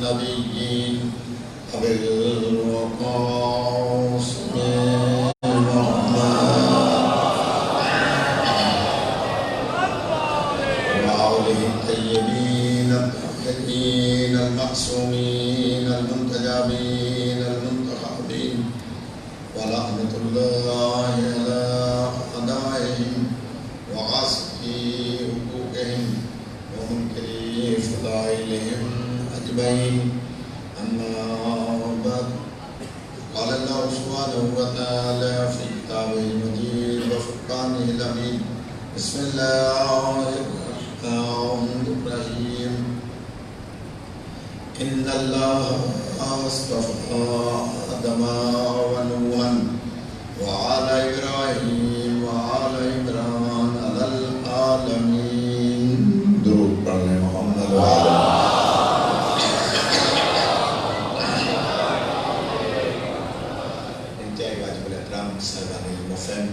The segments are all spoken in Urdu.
النبيين وبالقاسم وآله الطيبين الطاهرين المعصومين المنتجبين المنتخبين ولعنة الله على أعدائهم وغاصبي حقوقهم ومنكري فضائلهم أجمعين. أما بعد، قال الله سبحانه وتعالى في كتابه المجيد وفرقانه الحميد: بسم الله الرحمن الرحيم. إن الله اصطفى آدم ونوحا وآل إبراهيم وآل عمران على العالمين. درود پڑھ لیں محمد وآلہ. انتہائی واجب الاحترام صاحبان المفہم،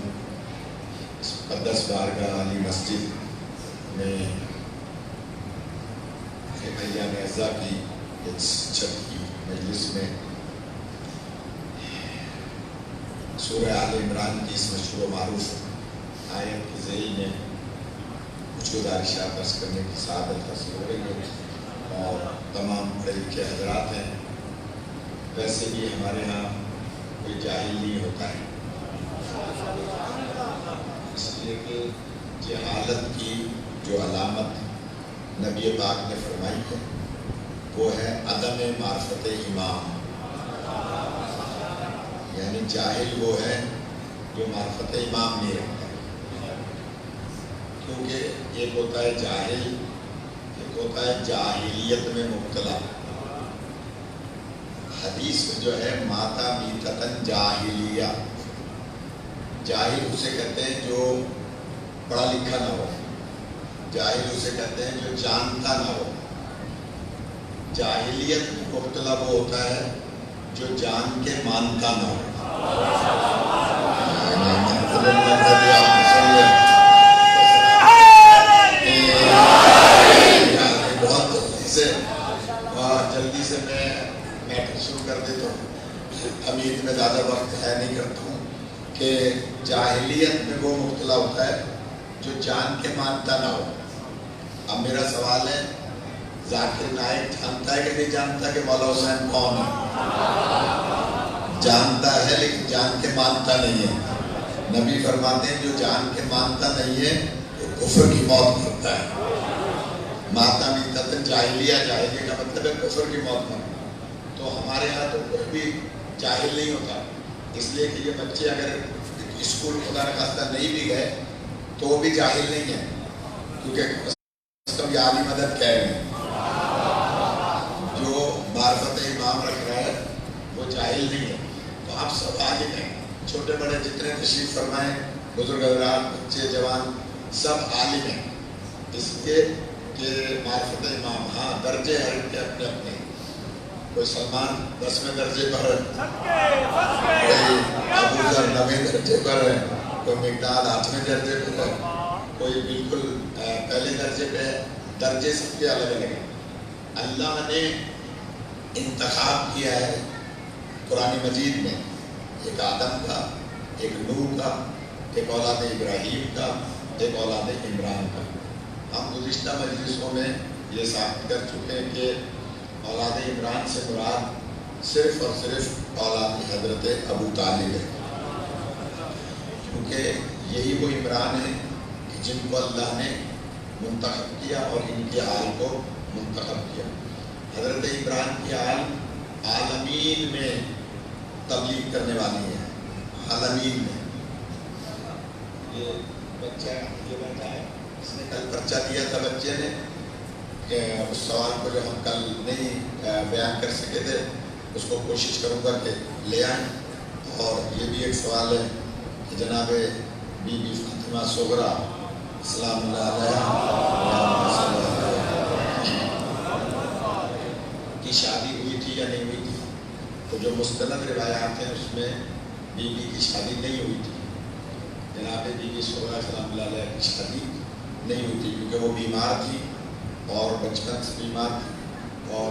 مقدس بارگاہ علی مسجد میں ایام اعزاء کی چھت کی مجلس میں سورہ آل عمران کی اس مشہور و معروف آیت کی ذیل میں کچھ گزارشات درس کرنے کی سعادت حاصل ہو رہی ہے اور تمام پڑھے لکھے حضرات ہیں. ویسے بھی ہمارے ہاں کوئی جاہل نہیں ہوتا ہے، اس لیے کہ جہالت کی جو علامت نبی پاک نے فرمائی ہے وہ ہے عدم معرفت امام. یعنی جاہل وہ ہے جو معرفت امام نہیں رکھتا، کیونکہ ایک ہوتا ہے جاہل، ایک ہوتا ہے جاہلیت میں مبتلا. حدیث میں جو ہے ماتا میتتن جاہلیہ، جاہل اسے کہتے ہیں جو پڑھا لکھا نہ ہو، جاہل اسے کہتے ہیں جو جانتا نہ ہو. جاہلیت میں مبتلا وہ ہوتا ہے جو جان کے مانتا نہ ہو. بہت جلدی سے میں میٹر شروع کر دیتا ہوں، امید میں زیادہ وقت ہے نہیں کرتا ہوں کہ جاہلیت میں وہ مبتلا ہوتا ہے جو جان کے مانتا نہ ہو. اب میرا سوال ہے، ذاکر نائک جانتا ہے کہ نہیں جانتا کہ مولا حسین کون ہے؟ جانتا ہے لیکن جان کے مانتا نہیں ہے. نبی فرماتے ہیں جو جان کے مانتا نہیں ہے وہ کفر کی موت مرتا ہے. ماتا میتتن جاہلیہ، جاہلیہ کا مطلب ہے کفر کی موت مرنا. تو ہمارے یہاں تو کوئی بھی جاہل نہیں ہوتا، اس لیے کہ یہ بچے اگر اسکول خدا نخواستہ نہیں بھی گئے تو وہ بھی جاہل نہیں ہے، کیونکہ یہ عالی مدد کہہ رہے ہیں. جو معرفت امام رکھ رہا ہے وہ جاہل نہیں ہے. تو آپ سب عالم ہیں، چھوٹے بڑے جتنے تشریف فرمائیں، بزرگ حضرات، بچے جوان، سب عالم ہیں. اس لیے کہ معرفت امام، ہاں درجے ہر کے اپنے اپنے. کوئی سلمان 10ویں درجے پر ہے، کوئی ابو ذر 9ویں درجے پر ہے، کوئی مقداد 8ویں درجے پر ہے، کوئی بالکل پہلے درجے پہ ہے. درجے سب کے الگ الگ ہیں. اللہ نے انتخاب کیا ہے قرآن مجید میں ایک آدم کا، ایک نوح کا، ایک اولاد ابراہیم کا، ایک اولاد عمران کا. ہم گزشتہ مجلسوں میں یہ ثابت کر چکے ہیں کہ اولاد عمران سے مراد صرف اور صرف اولاد حضرت ابو طالب ہے، کیونکہ یہی وہ عمران ہے کہ جن کو اللہ نے منتخب کیا اور ان کے آل کو منتخب کیا. حضرت عمران کی آل عالمین میں تبلیغ کرنے والی ہے، عالمین میں. یہ بچہ یہ بیٹھا ہے، اس نے کل پرچہ دیا تھا بچے نے کہ اس سوال کو جو ہم کل نہیں بیان کر سکے تھے اس کو کوشش کروں گا کہ لے آئیں. اور یہ بھی ایک سوال ہے کہ جناب بی بی فاطمہ صغریٰ سلام اللہ علیہ کی شادی ہوئی تھی یا نہیں ہوئی تھی. تو جو مستند روایات ہیں اس میں بی بی کی شادی نہیں ہوئی تھی. جناب بی بی صغریٰ سلام اللہ علیہ کی شادی نہیں ہوئی تھی کیونکہ وہ بیمار تھی اور بچپن سے بیمار تھی اور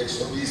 120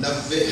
90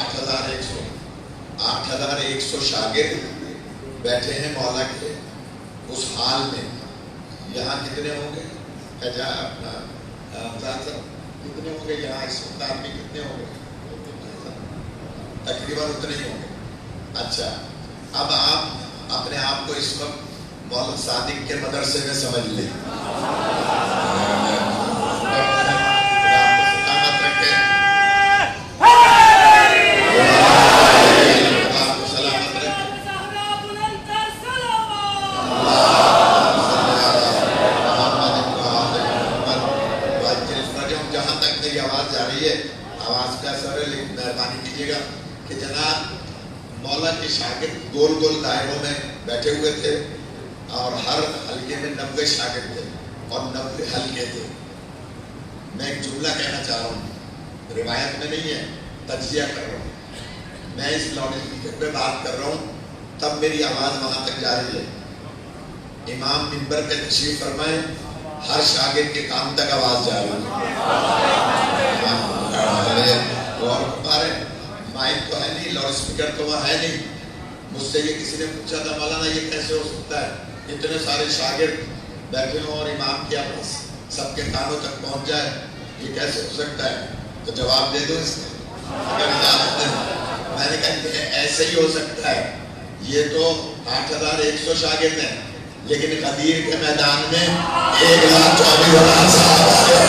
8100। 8,100 شاگرد بیٹھے ہیں مولا کے اس حال میں. یہاں کتنے ہوں گے اپنا کتنے ہوں گے یہاں اس وقت آدمی کتنے ہوں گے؟ تقریباً اتنے ہی ہوں گے. اچھا اب آپ اپنے آپ کو اس وقت مولانا صادق کے مدرسے میں سمجھ لیں. شاگرد گول گول دائروں میں بیٹھے ہوئے تھے اور ہر حلقے میں 90 شاگرد تھے اور 90 حلقے تھے. میں ایک جملہ کہنا چاہ رہا ہوں, روایت میں نہیں ہے, تجزیہ کر رہا ہوں. میں اس لاؤڈ اسپیکر پہ بات کر رہا ہوں تب میری آواز وہاں تک جا رہی ہے. امام منبر پہ تشریف فرمائیں, ہر شاگرد کے کام تک آواز جا رہی ہے. اور مائک تو ہے نہیں, لاؤڈ اسپیکر تو وہاں ہے نہیں. مجھ سے یہ کسی نے پوچھا تھا مولانا یہ کیسے ہو سکتا ہے اتنے سارے شاگرد بیٹھے ہوں اور امام کی آواز سب کے کانوں تک پہنچ جائے, یہ کیسے ہو سکتا ہے؟ تو جواب دے دو اس میں نے کہا ایسے ہی ہو سکتا ہے. یہ تو 8,100 شاگرد ہیں لیکن غدیر کے میدان میں 1,24,000 صحابہ ہیں.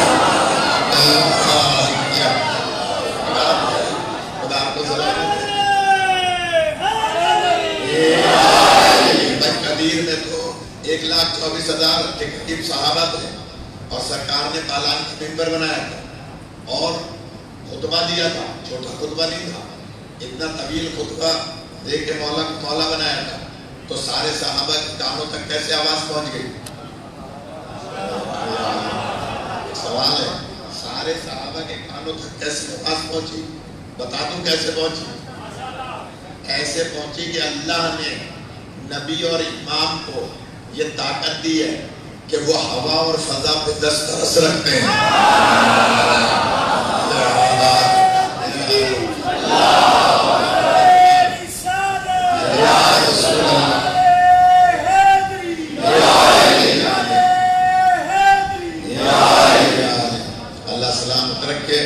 قدیر میں تو 1,24,000 کے قریب صحابہ تھے اور سرکار نے پالان کا منبر بنایا تھا اور خطبہ دیا تھا. چھوٹا خطبہ نہیں تھا, اتنا طویل خطبہ دے کے مولا بنایا تھا. تو سارے صحابہ کے کانوں تک کیسے آواز پہنچ گئی؟ سوال ہے, سارے صحابہ کے کانوں تک کیسے آواز پہنچی؟ بتا دوں کیسے پہنچی. ایسے پہنچی کہ اللہ نے نبی اور امام کو یہ طاقت دی ہے کہ وہ ہوا اور فضا پہ دسترس رکھتے ہیں. اللہ سلامت رکھے.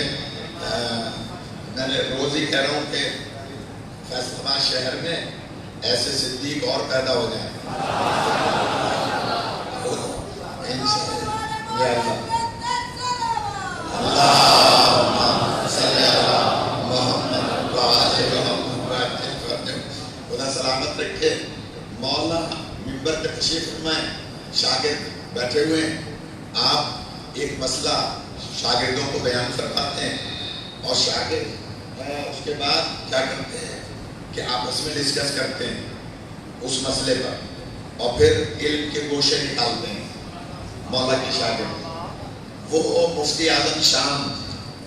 میں روز ہی کہہ رہا ہوں کہ فیصل آباد شہر میں ایسے صدیق اور پیدا ہو جائیں. خدا سلامت رکھے. مولا منبر پہ تشریف فرمائیں, شاگرد بیٹھے ہوئے ہیں. آپ ایک مسئلہ شاگردوں کو بیان فرماتے ہیں اور شاگرد اس کے بعد کیا کرتے ہیں کہ آپس میں ڈسکس کرتے ہیں اس مسئلے پر اور پھر علم کے گوشے نکالتے ہیں. مولا کے شاگرد وہ مفتی اعظم شام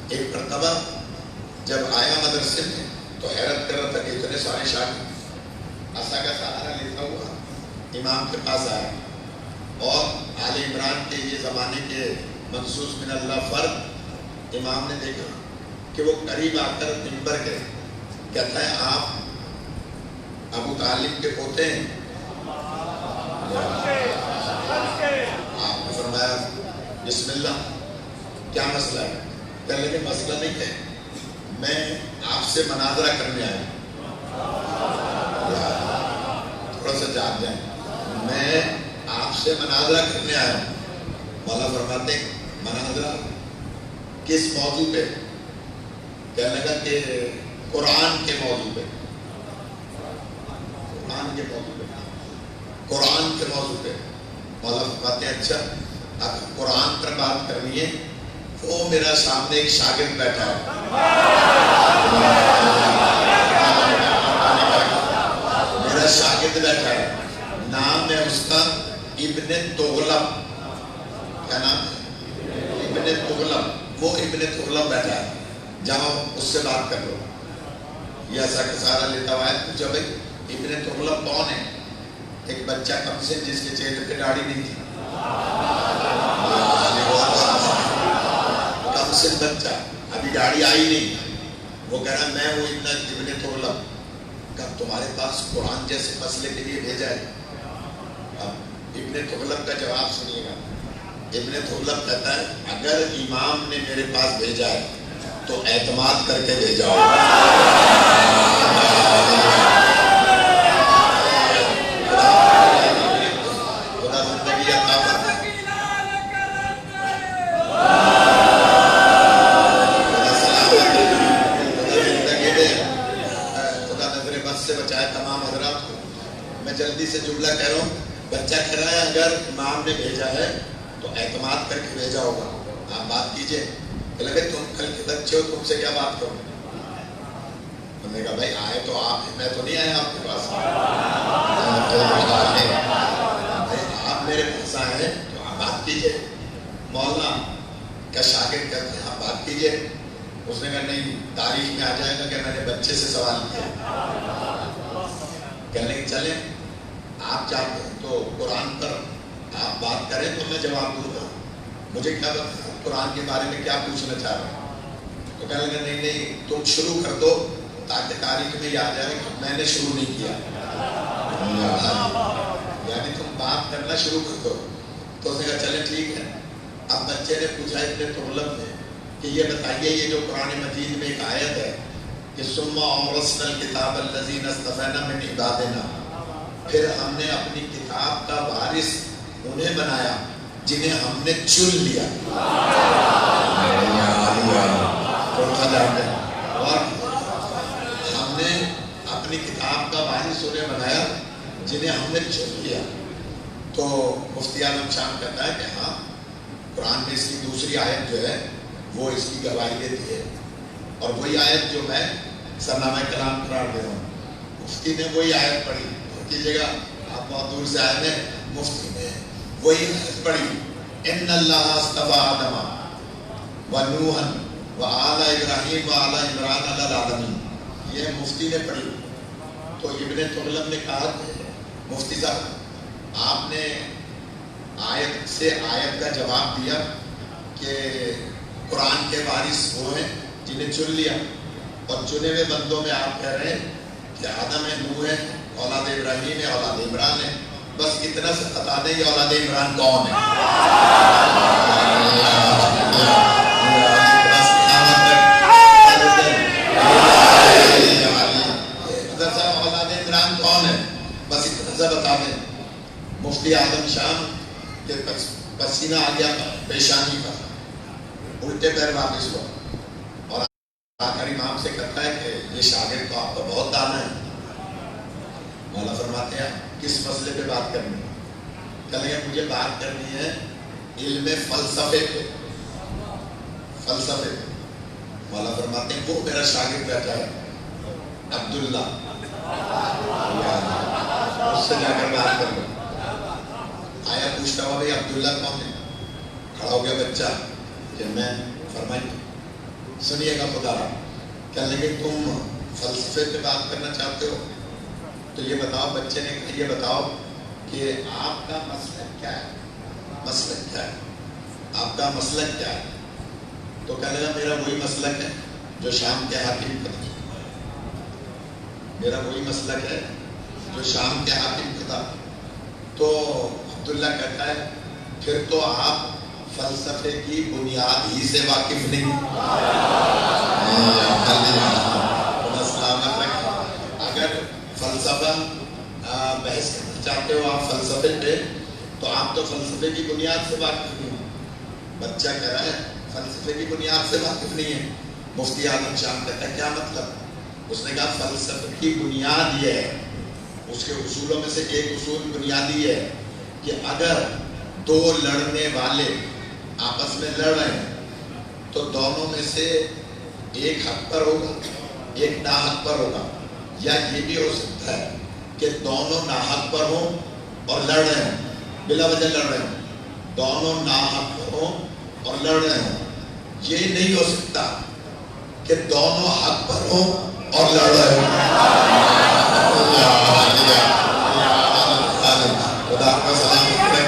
ایک مرتبہ جب آیا مدرسے میں تو حیرت کر رہا تھا کہ اتنے سارے شاگرد. عصا کا سہارا لیتا ہوا امام کے پاس آیا اور آل عمران کے یہ زمانے کے منصوص من اللہ فرد امام نے دیکھا کہ وہ قریب آ کر منبر کے کہتا ہے آپ ابو طالب کے پوتے ہیں. آپ نے فرمایا بسم اللہ, کیا مسئلہ ہے؟ کہنے لگے مسئلہ نہیں ہے, میں آپ سے مناظرہ کرنے آیا. تھوڑا سا جان جائیں, میں آپ سے مناظرہ کرنے آیا ہوں. مولا فرماتے ہیں مناظرہ کس موضوع پہ؟ کہنے لگا کہ قرآن کے موضوع پہ. قرآن کے موضوع پہ. مولا فرماتے ہیں اچھا اگر قرآن پر بات کرنی ہے وہ میرا سامنے ایک شاگرد بیٹھا ہے. میرا شاگرد بیٹھا ہے, نام ہے اس کا ابن تغلب. کیا نام ہے؟ ابن تغلب. وہ ابن تغلب بیٹھا ہے, جاؤ اس سے بات کر لو. یہ ایسا کہ سارا لیتا ہوا ہے. پوچھا بھائی ابن تغلب کون ہے؟ ایک بچہ کم سے جس کے چہرے پہ داڑھی نہیں تھی, کم سے بچہ, ابھی داڑھی آئی نہیں. وہ کہہ رہا میں ہوں ابن تغلب. کہا تمہارے پاس قرآن جیسے مسئلے کے لیے بھیجا ہے؟ اب ابن تغلب کا جواب سنیے گا. ابن تغلب کہتا ہے اگر امام نے میرے پاس بھیجا ہے تو اعتماد کر کے بھیجا ہوگا. خدا زندگی عطا فرمائے. خدا سلامت خدا زندگی دے. خدا نظر بد سے بچائے تمام حضرات کو. میں جلدی سے جملہ کہہ رہا ہوں. بچہ کہہ رہا ہے اگر امام نے بھیجا ہے تو اعتماد کر کے بھیجا ہوگا. آپ بات کیجئے. کہ لگے تم کل کے بچے ہو, تم سے کیا بات کروں. ہم نے کہا بھائی آئے تو آپ, میں تو نہیں آیا آپ کے پاس. آپ میرے پاس آئے ہیں تو آپ بات کیجئے. مولانا کا شاگرد کہتے ہیں آپ بات کیجئے. اس نے کہا نہیں, تاریخ میں آ جائے گا کہ میں نے بچے سے سوال کیا. کہنے کہ چلیں آپ چاہتے ہیں تو قرآن پر آپ بات کریں تو میں جواب دوں گا. مجھے کیا پتا قرآن کے بارے میں کیا پوچھنا چاہ رہے ہیں. تو کہنے لگا نہیں نہیں تم شروع کر دو تاکہ تاریخ میں یاد آئے کہ میں نے شروع نہیں کیا. یعنی تم بات کرنا شروع کر دو. تو اس نے کہا چلیں ٹھیک ہے. اب بچے نے پوچھا ابن تغلب نے کہ یہ بتائیے یہ جو قرآن مجید میں ایک آیت ہے کہ ثم اورثنا الکتاب الذین اصطفینا من عبادنا, پھر ہم نے اپنی کتاب کا وارث انہیں بنایا جنہیں ہم نے چن لیا. اور ہم نے اپنی کتاب کا وارث انہیں بنایا جنہیں ہم نے چن لیا. تو مفتی عالم شام کہتا ہے کہ ہاں قرآن میں اس کی دوسری آیت جو ہے وہ اس کی گواہی دیتی ہے. اور وہی آیت جو میں سرنامہ کلام قرار دے رہا ہوں, مفتی نے وہی آیت پڑھی. کیجیے گا آپ بہت دور سے آئے ہیں. مفتی نے وہی آیت پڑھی ان اللہ اصطفیٰ آدم و نوحا و آل ابراہیم و آل عمران علی العالمین. یہ مفتی نے پڑھی. تو ابن تغلب نے کہا مفتی صاحب آپ نے آیت سے آیت کا جواب دیا کہ قرآن کے وارث وہ ہیں جنہیں چن لیا, اور چنے ہوئے بندوں میں آپ کہہ رہے ہیں کہ آدم ہے, نوح ہے, اولاد ابراہیم ہے, اولاد عمران ہے. بس اتنا سے بتا دیں یہ اولاد عمران کون ہے. اولاد عمران کون ہے بس اتنا سے بتا دیں. مفتی اعظم شام کے پسینہ آ گیا پیشانی پر, الٹے پیر واپس ہوا اور آخر امام سے کہتا ہے کہ یہ شاگرد تو آپ کا بہت دانا ہے. مولا فرماتے ہیں کس مسئلے پہ بات کرنی ہے؟ کہنے لگے مجھے بات کرنی ہے علم فلسفے پہ. فلسفے پہ. مولا فرماتے ہیں وہ میرا شاگرد بیٹھا ہے عبداللہ, اس سے جا کر بات کر لو. آیا پوچھتا ہوا بھائی عبداللہ کون ہے؟ کھڑا ہو گیا بچہ کہ میں. فرمائی سنیے گا خدا را. کہنے لگے تم فلسفے پہ بات کرنا چاہتے ہو تو یہ بتاؤ. بچے نے کہا یہ بتاؤ کہ آپ کا مسلک کیا ہے. مسلک کیا ہے آپ کا مسلک کیا ہے؟ تو کہنے لگا میرا وہی مسلک ہے جو شام کے حاکم کا تھا. میرا وہی مسلک ہے جو شام کے حاکم کا تھا. تو عبداللہ کہتا ہے پھر تو آپ فلسفے کی بنیاد ہی سے واقف نہیں. اگر فلسفہ بحث کرنا چاہتے ہو آپ فلسفے پہ تو آپ تو فلسفے کی بنیاد سے واقف نہیں. بچہ کہہ رہا ہے فلسفے کی بنیاد سے واقف نہیں ہے. مفتی اعظم شام کہتا ہے کیا مطلب؟ اس نے کہا فلسفے کی بنیاد یہ ہے, اس کے اصولوں میں سے ایک اصول بنیادی ہے کہ اگر دو لڑنے والے آپس میں لڑ رہے ہیں تو دونوں میں سے ایک حق پر ہوگا ایک ناحق پر ہوگا, یا یہ بھی ہو سکتا ہے کہ دونوں ناحق پر ہوں اور لڑ رہے ہوں, بلا وجہ لڑ رہے ہوں. دونوں ناحق پر ہوں اور لڑ رہے ہوں. یہ نہیں ہو سکتا کہ دونوں حق پر ہوں اور لڑ رہے ہوں. خدا کا سلام کرے.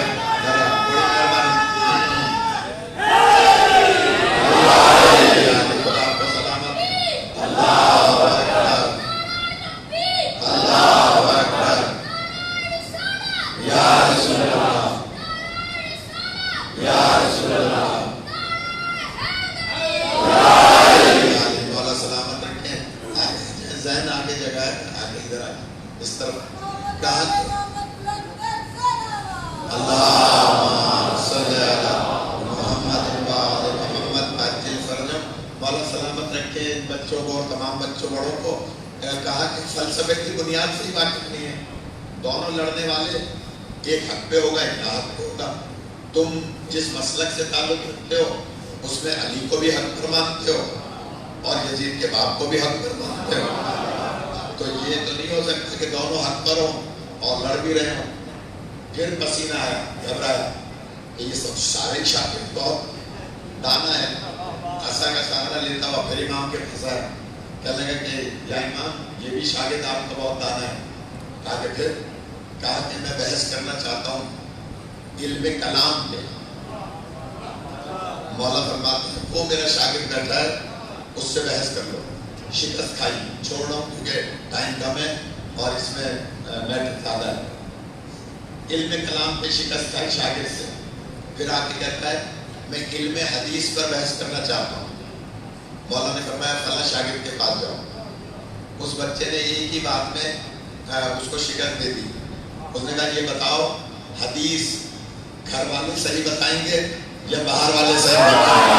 بچوں بڑوں کو کہا کہ فلسفے کی بنیاد سے ہی واقف نہیں ہے. دونوں لڑنے والے ایک حق پہ ہوگا، ایک ناحق پہ ہوگا. تم جس مسلک سے تعلق رکھتے ہو اس میں علی کو بھی حق پر مانتے ہو اور یزید کے باپ کو بھی حق پر مانتے ہو. تو یہ تو نہیں ہو سکتا کہ دونوں حق پر ہوں اور لڑ بھی رہے ہوں. پھر پسینہ آیا، گھبرایا کہ یہ سب سارے شاگرد بہت دانا ہے. عصا کا سہارا لیتا ہوا پھر امام کے پاس آیا. کہنے لگا کہ یا امام یہ بھی شاگرد آپ کا بہت دانا ہے. کہا کہ پھر کہا کہ میں بحث کرنا چاہتا ہوں علم کلام پہ. مولا فرماتے ہیں وہ میرا شاگرد بیٹھا ہے اس سے بحث کر لو. شکست کھائی، چھوڑ رہا ہوں کیونکہ ٹائم کم ہے اور اس میں میٹر زیادہ ہے. علم کلام پہ شکست کھائی شاگرد سے. پھر آ کے کہتا ہے میں علم حدیث پر بحث کرنا چاہتا ہوں. مولا نے فرمایا فلاں شاگرد کے پاس جاؤ. اس بچے نے ایک ہی بات میں اس کو شکست دے دی. اس نے کہا یہ بتاؤ حدیث گھر والے صحیح بتائیں گے یا باہر والے صحیح بتائیں گے؟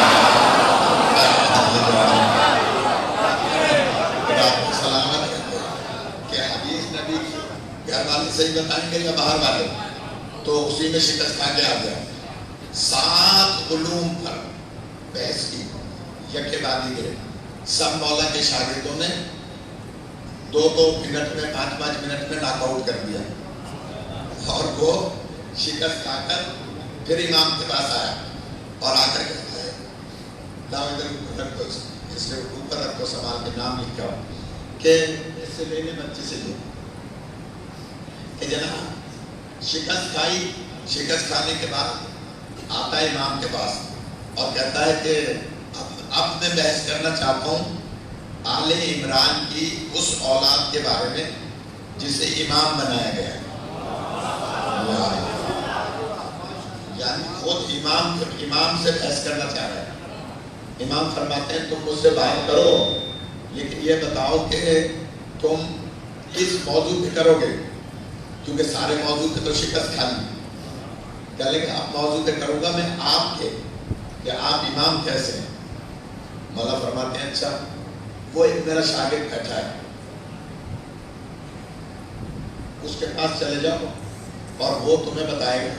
سلامت کہ حدیث نبی گھر والے صحیح بتائیں گے یا باہر والے. تو اسی میں شکست کھا کے آ گیا. 7 علوم پر بحث کی یکے بعد دیگرے. سب مولا کے شاگردوں نے 2-2 منٹ میں 5-5 منٹ میں ناک آؤٹ کر دیا اور وہ شکست کھا کر پھر امام کے پاس آیا اور آ کر کہتا ہے لاؤ ادھر اوپر رکھ دو، اس سے اوپر رکھ دو سنبھال کے نام لکھا ہو کہ اس سے لینے بچے سے لے کہ جناب شکست کھائی. شکست کھانے کے بعد آتا ہے امام کے پاس اور کہتا ہے کہ اب میں بحث کرنا چاہتا ہوں آل عمران کی اس اولاد کے بارے میں جسے امام بنایا گیا. یعنی خود امام سے بحث کرنا چاہ رہا ہے. امام فرماتے ہیں تم مجھ سے بات کرو لیکن یہ بتاؤ کہ تم کس موضوع پہ کرو گے، کیونکہ سارے موضوع پہ تو شکست کھا لی. کہہ لے کہ اب موضوع پہ کروں گا میں آپ کے کہ آپ امام کیسے ہیں. مولا فرماتے ہیں اچھا وہ ایک میرا شاگرد بیٹھا ہے اس کے پاس چلے جاؤ اور وہ تمہیں بتائے گا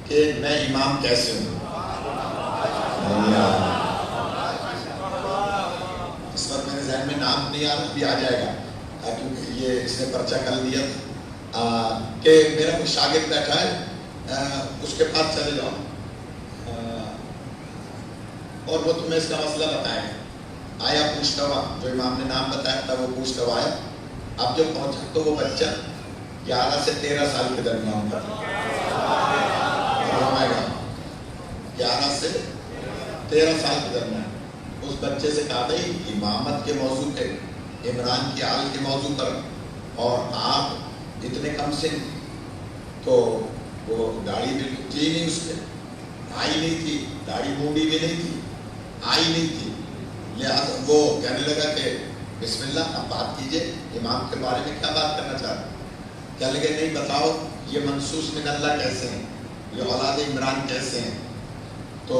کہ میں امام کیسے ہوں. اس وقت میرے ذہن میں نام نہیں آ رہا، بھی آ جائے گا کیونکہ یہ اس نے پرچہ کر لیا تھا کہ میرا کوئی شاگرد بیٹھا ہے اس کے پاس چلے جاؤ اور وہ تمہیں اس کا مسئلہ بتائے گا. آیا پوچھتا ہوا، جو امام نے نام بتایا تھا وہ پوچھتا ہوا آیا. اب جب پہنچا تو وہ بچہ 11 سے 13 سال کے درمیان کا 11 سے 13 سال کے درمیان. اس بچے سے کہا بھائی امامت کے موضوع پہ، عمران کی آل کے موضوع پر، اور آپ اتنے کم سن. تو وہ داڑھی بالکل تھی نہیں، اس پہ آئی نہیں تھی، داڑھی موڑی بھی نہیں تھی، آئی نہیں تھی. لہٰذا وہ کہنے لگا کہ بسم اللہ اب بات کیجئے امام کے بارے میں کیا بات کرنا چاہتے ہیں. کہنے لگے نہیں بتاؤ یہ منصوص من اللہ کیسے ہیں، یہ اولاد عمران کیسے ہیں. تو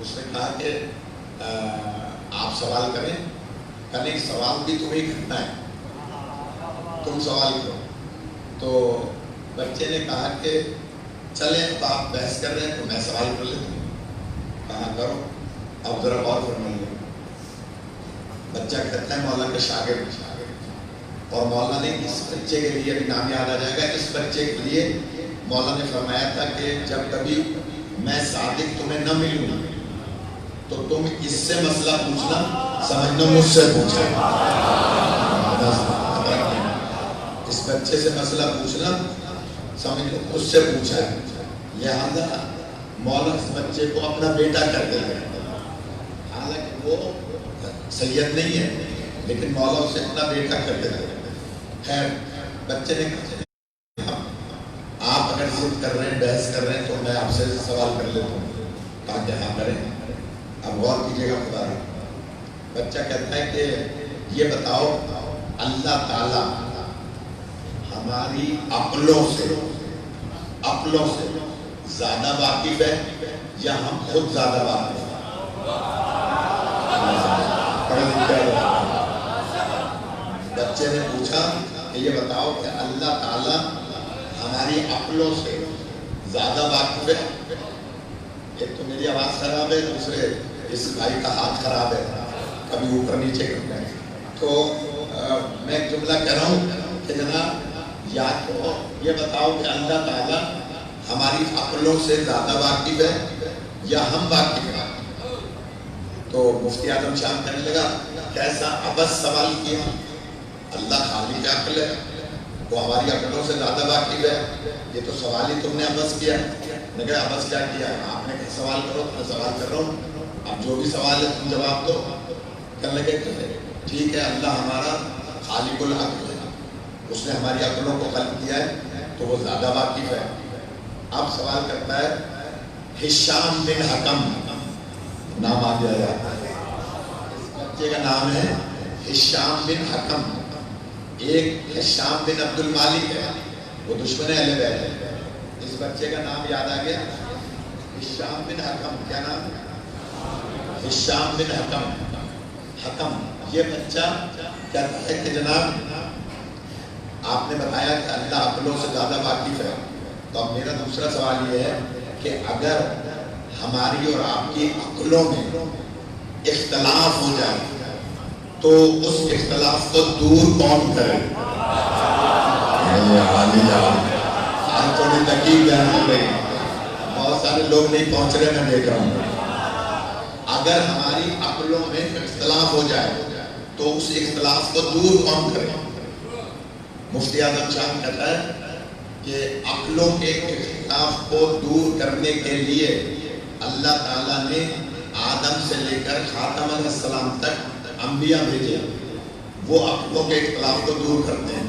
اس نے کہا کہ آپ سوال کریں. کہا نہیں سوال بھی تمہیں کرنا ہے، تم سوال کرو. تو بچے نے کہا کہ چلیں اب آپ بحث کر رہے ہیں تو میں سوال کر لیتا ہوں. کہا کرو. اب ذرا غور فرمائیے. بچہ کہتا ہے مولا کا شاگرد، اور مولا نے اس بچے کے لیے بھی نام یاد آ جائے گا. اس بچے کے لیے مولا نے فرمایا تھا کہ جب کبھی میں صادق تمہیں نہ ملوں تو تم اس سے مسئلہ پوچھنا، سمجھنا مجھ سے پوچھنا. اس بچے سے مسئلہ پوچھنا سمجھنا مجھ سے پوچھا ہے. لہذا مولا اس بچے کو اپنا بیٹا کر دے گا. حالانکہ وہ سید نہیں ہے لیکن مولا اسے اپنا بیٹا کر دے گا. خیر بچے نے کہا آپ اگر ضد کر رہے ہیں، بحث کر رہے ہیں تو میں آپ سے سوال کر لیتا ہوں. کہا کہ ہاں کریں. اب غور کیجیے گا خدا. بچہ کہتا ہے کہ یہ بتاؤ اللہ تعالی ہماری عقلوں سے زیادہ واقف ہے یا ہم خود زیادہ واقف ہیں؟ بچے نے پوچھا کہ یہ بتاؤ کہ اللہ تعالیٰ ہماری عقلوں سے زیادہ واقف ہے؟ ایک تو میری آواز خراب ہے، دوسرے اس بھائی کا ہاتھ خراب ہے، کبھی اوپر نیچے کرتا ہے. تو میں ایک جملہ کہہ رہا ہوں کہ جناب یا تو یہ بتاؤ کہ اللہ تعالیٰ ہماری عقلوں سے زیادہ واقف ہے یا ہم واقف ہیں؟ تو مفتی اعظم شام کہنے لگا کیسا عبث سوال کیا، اللہ خالق عقل ہے، وہ ہماری عقلوں سے زیادہ واقف ہے، یہ تو سوال ہی تم نے عبث کیا. میں کہا عبث کیا کیا ہے؟ آپ نے کہا سوال کرو، میں سوال کر رہا ہوں، اب جو بھی سوال ہے تم جواب دو. کہنے لگے ٹھیک ہے، اللہ ہمارا خالق العقل ہے، اس نے ہماری عقلوں کو خلق کیا ہے تو وہ زیادہ واقف ہے. اب سوال کرتا ہے ہشام بن حکم، نام آ گیا جاتا ہے، اس بچے کا نام ہے ہشام بن حکم. ایک ہشام بن عبد المالک ہے، وہ دشمن اہل بیت ہے. اس بچے کا نام یاد آ گیا، ہشام بن حکم. کیا نام؟ ہشام بن حکم. حکم یہ بچہ کہتا ہے کہ جناب آپ نے بتایا کہ اللہ عقلوں سے زیادہ واقف ہے، تو اب میرا دوسرا سوال یہ ہے کہ اگر ہماری اور آپ کی عقلوں میں اختلاف ہو جائے تو اس اختلاف کو دور کون کرے؟ آج تھوڑی تحقیق جانا پڑے، بہت سارے لوگ نہیں پہنچ رہے، میں دیکھ رہا ہوں. اگر ہماری عقلوں میں اختلاف ہو جائے تو اس اختلاف کو دور کون کرے؟ مفتی اعظم شاہ کہتا ہے کہ عقلوں کے اختلاف کو دور کرنے کے لیے اللہ تعالیٰ نے آدم سے لے کر خاتم علیہ السلام تک انبیاء بھیجے، وہ عقلوں کے اختلاف کو دور کرتے ہیں.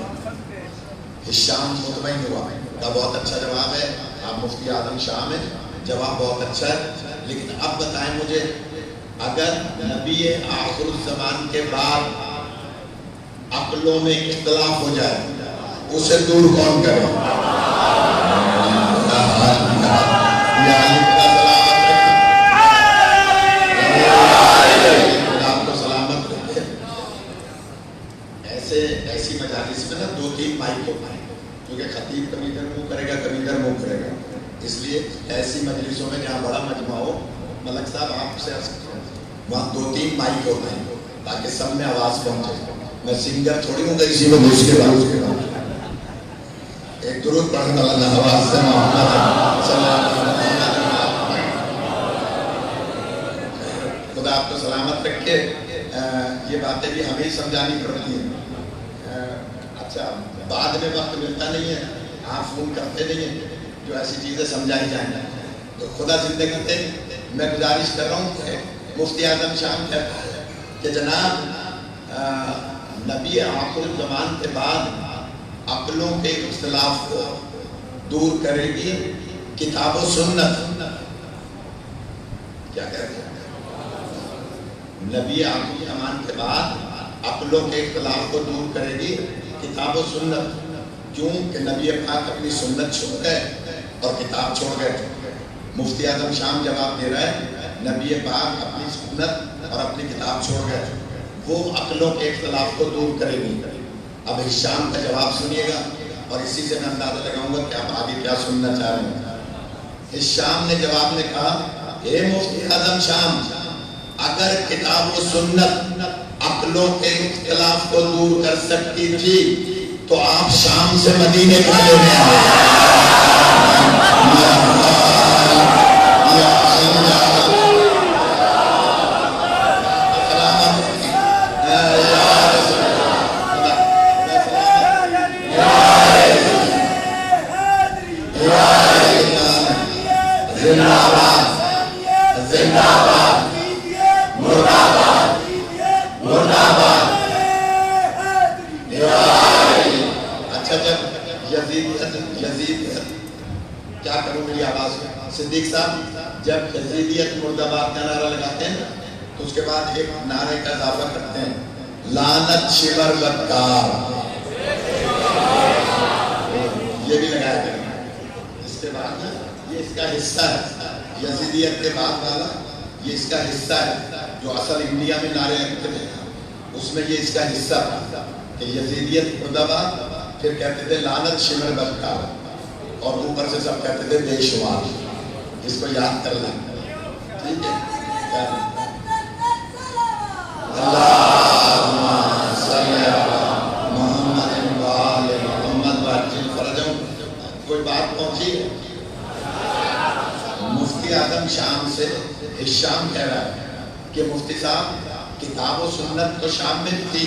ہشام مطمئن ہوا کا بہت اچھا جواب ہے، آپ مفتی اعظم شاہ میں جواب بہت اچھا ہے. لیکن اب بتائیں مجھے، اگر نبی آخر الزمان کے بعد عقلوں میں اختلاف ہو جائے اسے دور کون کرے؟ آپ کو سلامت رکھے. ایسی مجالس میں نا 2-3 مائک ہوتا ہے، کیونکہ خطیب کبھی ادھر منہ کرے گا کبھی ادھر منہ کرے گا، اس لیے ایسی مجلسوں میں جہاں بڑا مجمع ہو، ملک صاحب آپ سے وہاں 2-3 مائک ہوتے ہیں تاکہ سب میں آواز پہنچے. میں سنگر تھوڑی ہوں گا اسی میں گھس کے بعد ایک درود پڑھنے والا آواز سے محمد صلی اللہ علیہ وسلم. خدا آپ کو سلامت رکھے. یہ باتیں بھی ہمیں سمجھانی پڑتی ہیں. اچھا بعد میں وقت ملتا نہیں ہے، آپ فون کرتے نہیں ہیں جو ایسی چیزیں سمجھائی جائیں، تو خدا زندگی دے. میں گزارش کر رہا ہوں کہ مفتی اعظم شام کہتا ہے کہ جناب نبی آخر الزمان کے بعد عقلوں کے اختلاف کو دور کرے گی کتاب و سنت. کیا کہتے ہیں؟ نبی آخر الزمان کے بعد عقلوں کے اختلاف کو دور کرے گی کتاب و سنت. کیوں کہ نبی پاک اپنی سنت چھوڑ گئے اور کتاب چھوڑ گئے. مفتی اعظم شام جواب دے رہا ہے نبی پاک اپنی سنت اور اپنی کتاب چھوڑ گئے، وہ عقلوں کے اختلاف کو دور کرے گی. اب ہشام کا جواب سنیے گا اور اسی سے میں اندازہ لگاؤں گا کہ آپ آگے کیا سننا چاہ رہے ہیں. ہشام نے جواب میں کہا اے مفتی اعظم شام، اگر کتاب و سنت عقلوں کے اختلاف کو دور کر سکتی تھی تو آپ شام سے مدینے کو لینے آئے. کیا کروں میری آواز میں؟ صدیق صاحب جب یزیدیت مرد آباد کا نعرہ لگاتے ہیں تو اس کے بعد ایک نعرے کا اضافہ کرتے ہیں، لعنت شبر بدکار. یہ بھی لگایا کریں. اس کے بعد یہ اس کا حصہ ہے، یزیدیت کے بعد والا یہ اس کا حصہ ہے. جو اصل انڈیا میں نعرے لگتے تھے اس میں یہ اس کا حصہ تھا. کہ یزیدیت مرداباد، پھر کہتے تھے لعنت شمر بلکار، اور اوپر سے سب کہتے تھے بے شمار. اس کو یاد کر لیں. ٹھیک ہے. اللہم صلی علی محمد و آل محمد وعجل فرجہم. کوئی بات پہنچی ہے؟ مفتی اعظم شام سے شام کہہ رہا ہے کہ مفتی صاحب کتاب و سنت تو شام میں تھی،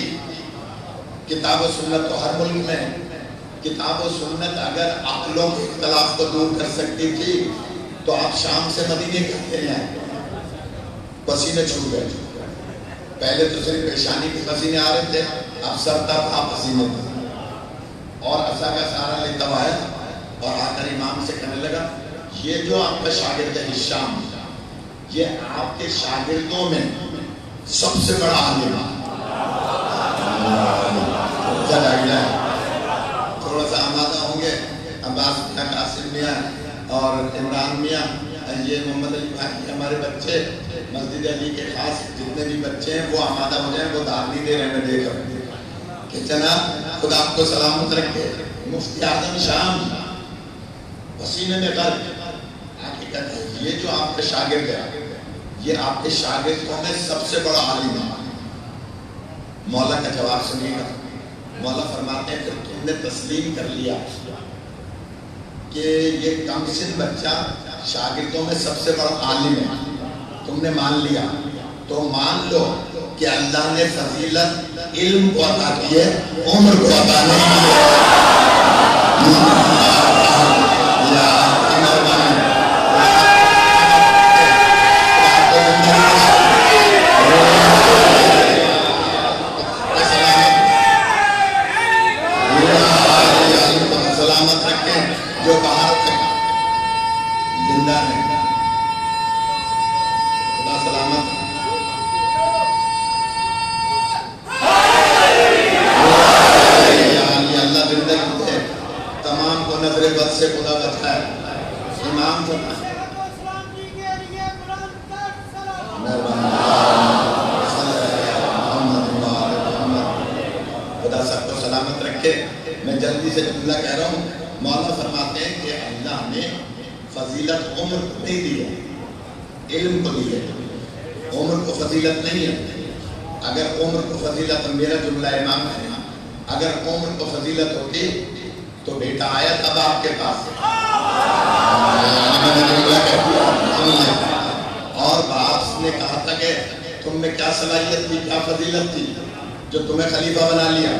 کتاب و سنت تو ہر ملک میں. کتاب و سنت اگر عقلوں کے اختلاف کو دور کر سکتی تھی تو آپ شام سے مدینے کہتے ہیں. پسینے چھوٹ گئے. پہلے تو صرف پیشانی کے پسینے آ رہے تھے، اب سر تک آپ پسینے تھے. اور عصا کا سارا لیتا ہوا ہے اور آ کر امام سے کہنے لگا یہ جو آپ کا شاگرد ہے ہشام، یہ آپ کے شاگردوں میں سب سے بڑا عالم ہے. تھوڑا سا آمادہ ہوں گے. عباس میاں، قاسم میاں اور عمران میاں، یہ محمد علی بھائی ہمارے بچے، مسجد علی کے خاص جتنے بھی بچے ہیں وہ آمادہ ہو جائیں. وہ دادی دے رہے ہیں دیکھ کر کہ جناب خدا آپ کو سلامت رکھے. مفتی اعظم شام پسینے میں غرق حقیقت ہے. یہ جو آپ کے شاگرد ہے، یہ آپ کے شاگردوں میں سب سے بڑا عالم ہے. مولا کا جواب سنیے گا. مولا فرماتے ہیں پھر تم نے تسلیم کر لیا کہ یہ کم سن بچہ شاگردوں میں سب سے بڑا عالم ہے، تم نے مان لیا تو مان لو کہ اللہ نے فضیلت علم کو عطا کی ہے، عمر کو عطا نہیں کی ہے. سلامت رکھیں جو باہر تک زندہ رہیں. خدا سلامت. اللہ زندگی دے. تمام کو نظر بد سے خدا بچائے. امام کو خدا سب کو سلامت رکھے. میں جلدی سے جملہ کہہ رہا ہوں. مولا فرماتے ہیں کہ اللہ نے فضیلت عمر کو نہیں دی ہے، علم کو دی ہے. عمر کو فضیلت نہیں ہے. اگر عمر کو فضیلت، میرا جملہ امام ہے، اگر عمر کو فضیلت ہوتی تو بیٹا آیا تب آپ کے پاس. اور باپ نے کہا تھا کہ تم میں کیا صلاحیت تھی، کیا فضیلت تھی جو تمہیں خلیفہ بنا لیا.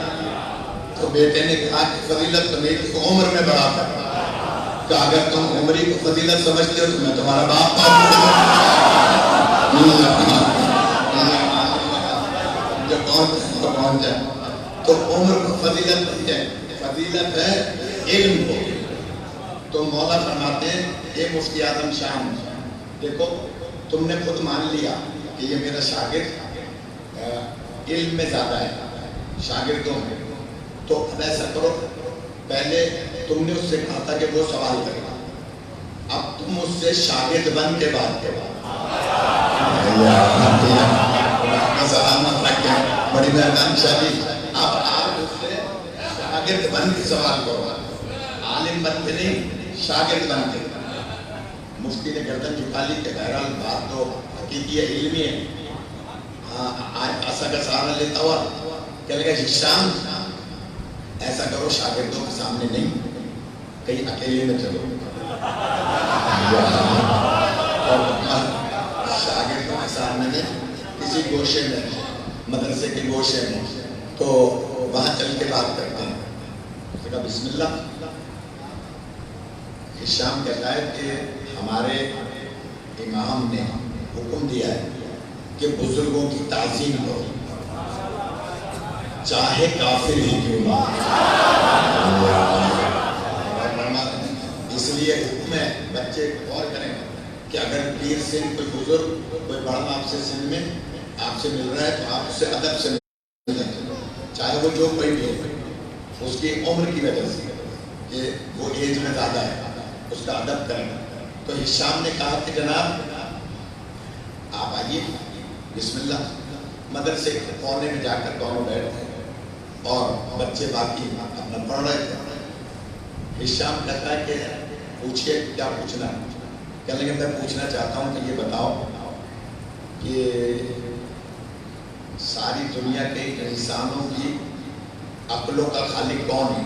تو بیٹے نے کہا کہ فضیلت تو نہیں تھی، عمر میں بڑا تھا. کہ اگر تم عمری کو فضیلت سمجھتے ہو تو میں تمہارا باپ جو پہنچ جائے. تو عمر کو فضیلت نہیں ہے، فضیلت ہے علم کو. تو مولا فرماتے ہیں اے مفتی اعظم شام، دیکھو تم نے خود مان لیا کہ یہ میرا شاگرد علم میں زیادہ ہے شاگردوں میں. تو اب ایسا کرو، پہلے تم نے اس سے کہا تھا کہ وہ سوال کرے، اب تم اس سے شاگرد بن کے بات کرو. سلامت رکھیں. بڑی مہربانی شاہی. اب آپ اس سے شاگرد بن کے سوال کرو، عالم بن کے نہیں، شاگرد بن کے. مفتی نے گردن جھکا لی کہ بہرحال بات تو حقیقی ہے، علمی ہے. ایسا کا سہارا لیتا ہوا کہنے لگا ہشام ایسا کرو، شاگردوں کے سامنے نہیں، کہیں اکیلے میں چلو. شاگردوں کے سامنے نہیں، کسی گوشے میں، مدرسے کے گوشے میں، تو وہاں چل کے بات کرتے ہیں. کہا بسم اللہ. ہشام کہتا ہے کہ ہمارے امام نے حکم دیا ہے کہ بزرگوں کی تعظیم کرو چاہے کافر ہی کیوں نہ. اس لیے حکم ہے، بچے غور کریں کہ اگر پیر سن کوئی بزرگ، کوئی بڑا آپ سے سن میں آپ سے مل رہا ہے تو آپ سے ادب سے ملیں، چاہے وہ جو کوئی بھی ہو، اس کی عمر کی وجہ سے کہ وہ ایج میں زیادہ ہے، اس کا ادب کریں. تو ہشام نے کہا کہ جناب آپ آئیے، بسم اللہ. مدرسے کے کونے میں جا کر دونوں بیٹھ گئے. اور بچے باقی اپنا پڑھ رہے تھے. ہشام کہتا ہے کہ پوچھئے کیا پوچھنا ہے. کہنے لگے میں پوچھنا چاہتا ہوں کہ یہ بتاؤ کہ ساری دنیا کے انسانوں کی عقلوں کا خالق کون ہے؟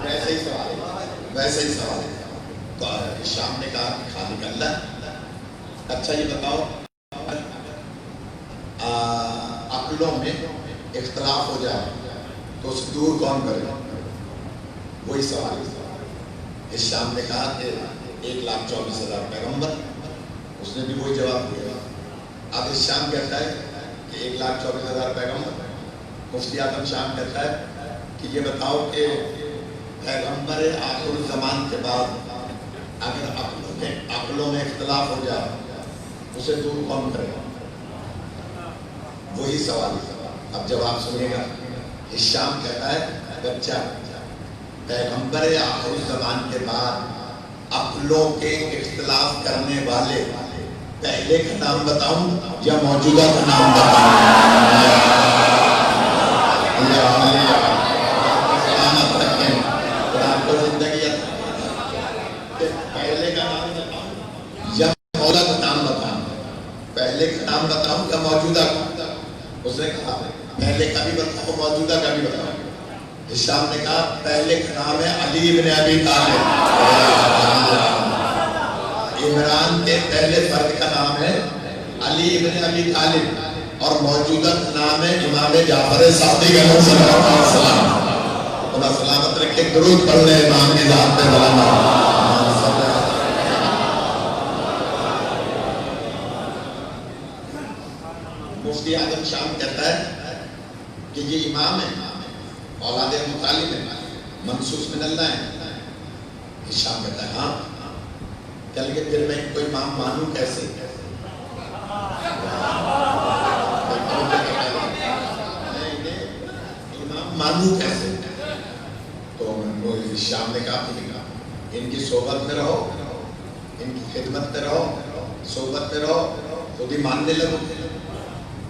ویسے ہی سوال ہے. تو ہشام نے کہا کہ خالق اللہ. اچھا یہ بتاؤ عقلوں میں اختلاف ہو جائے تو اسے دور کون کرے؟ وہی سوال ہے. ہشام نے کہا کہ 1,24,000 پیغمبر. اس نے بھی وہی جواب دیا. اب ہشام کہتا ہے کہ 1,24,000 پیغمبر. مفتی اعظم شام کہتا ہے کہ یہ بتاؤ کہ پیغمبر آخر الزمان کے بعد اگر عقلوں میں اختلاف ہو جائے اسے دور کون کرے؟ وہی سوال ہے. اب جواب سنیے گا. ہشام کہتا ہے بچہ پیغمبر آخر الزمان کے بعد عقلوں کے اختلاف کرنے والے پہلے کا نام بتاؤں یا موجودہ کا نام بتاؤں؟ سلامت رکھیں آپ کو زندگی. پہلے کا نام بتاؤں یا موجودہ کا نام بتاؤں؟ پہلے کا نام بتاؤں یا موجودہ کا؟ اس نے کہا پہلے کا بھی بتاؤ موجودہ کا بھی بتاؤ. ہشام نے کہا پہلے کا نام ہے علی بن ابی طالب. عمران کے پہلے فرد کا نام ہے علی بن ابی طالب اور موجودہ کا نام ہے امام جعفر صادق علیہ السلام. خدا سلامت رکھے. درود پڑھ لیں امام کی ذات پہ سلام. مفتی اعظم شام کہتا ہے کہ یہ امام ہے اولاد مطالب ہے منصوص من اللہ ہے. ہشام کہتا ہے ہاں. کہہ لگے پھر میں کوئی امام مانوں کیسے؟ امام مانوں کیسے؟ تو ہشام نے کہا ان کی صحبت میں رہو, ان کی خدمت میں رہو, صحبت میں رہو, خود ہی ماننے لگو.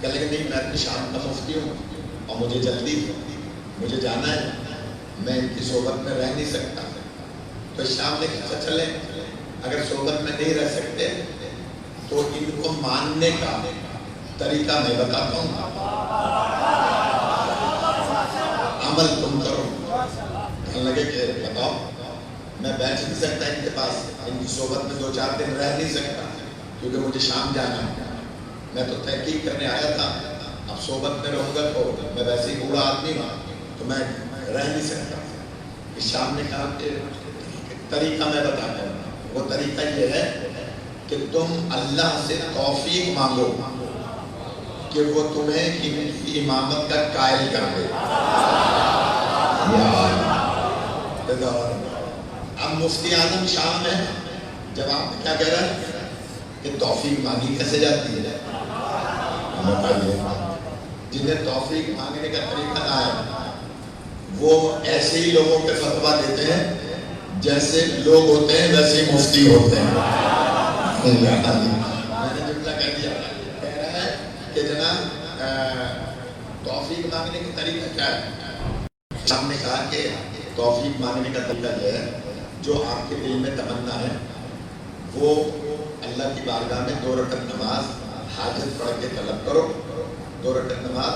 کہہ لگے نہیں میں اپنی شام کا مفتی ہوں اور مجھے جلدی ہے, مجھے جانا ہے, میں ان کی صحبت میں رہ نہیں سکتا. تو شام نے کہا چلے اگر صحبت میں نہیں رہ سکتے تو ان کو ماننے کا طریقہ میں بتاتا ہوں, عمل تم کرو. کہنے لگے کہ بتاؤ. میں بیٹھ نہیں سکتا ان کے پاس, ان کی صحبت میں 2-4 دن رہ نہیں سکتا کیونکہ مجھے شام جانا ہے. میں تو تحقیق کرنے آیا تھا, اب صحبت میں رہوں گا تو میں ویسے ہی بوڑھا آدمی ہوں تو میں رہ نہیں سکتا. شام نے کہا کہ طریقہ میں بتاتا ہوں. وہ طریقہ یہ ہے کہ تم اللہ سے توفیق مانگو کہ وہ تمہیں ان کی امامت کا قائل کر دے. اب مفتی اعظم شام ہے, جواب کیا کہہ رہا ہے کہ توفیق مانگی کیسے جاتی ہے؟ جنہیں توفیق مانگنے کا طریقہ نہ ہے وہ ایسے ہی لوگوں پہ فتویٰ دیتے ہیں جیسے لوگ ہوتے ہیں ویسے ہی مفتی ہوتے ہیں. میں نے جملہ کہہ دیا. کہہ رہا ہے کہ جناب توفیق مانگنے کا طریقہ کیا ہے؟ ہم نے کہا کہ توفیق مانگنے کا طریقہ یہ ہے جو آپ کے دل میں تمنا ہے وہ اللہ کی بارگاہ میں 2 رکعت نماز حاجت پڑھ کے طلب کرو. 2 رکعت نماز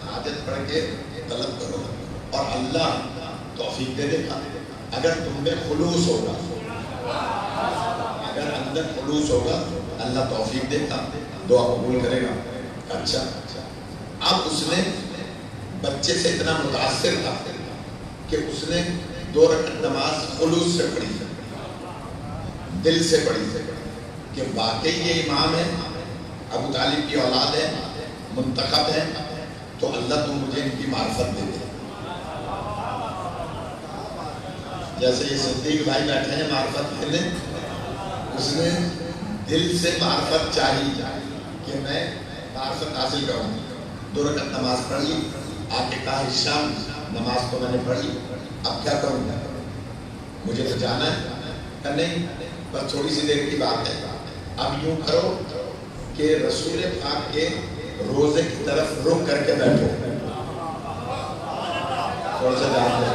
حاجت پڑھ کے طلب کرو اور اللہ توفیق دے دے گا. اگر تم میں خلوص ہوگا, اگر اندر خلوص ہوگا اللہ توفیق دے گا, دعا قبول کرے گا. اچھا اب اس نے بچے سے اتنا متاثر تھا کہ اس نے 2 رکعت نماز خلوص سے پڑھی, دل سے پڑھی کہ واقعی یہ امام ہے, ابو طالب کی اولاد ہے, منتخب ہے, تو اللہ تم مجھے ان کی معرفت دے دے. جیسے یہ صدیق بھائی بیٹھے ہیں معرفت کے لیے, اس نے دل سے معرفت چاہی کہ میں معرفت حاصل کروں. 2 رکعت نماز پڑھ لی, آ کے کہا ہشام نماز تو میں نے پڑھ لی, اب کیا کروں گا, مجھے تو جانا ہے. کہ نہیں بس تھوڑی سی دیر کی بات ہے, اب یوں کرو کہ رسول پاک کے روزے کی طرف رخ کر کے بیٹھو. تھوڑا سا جان دیں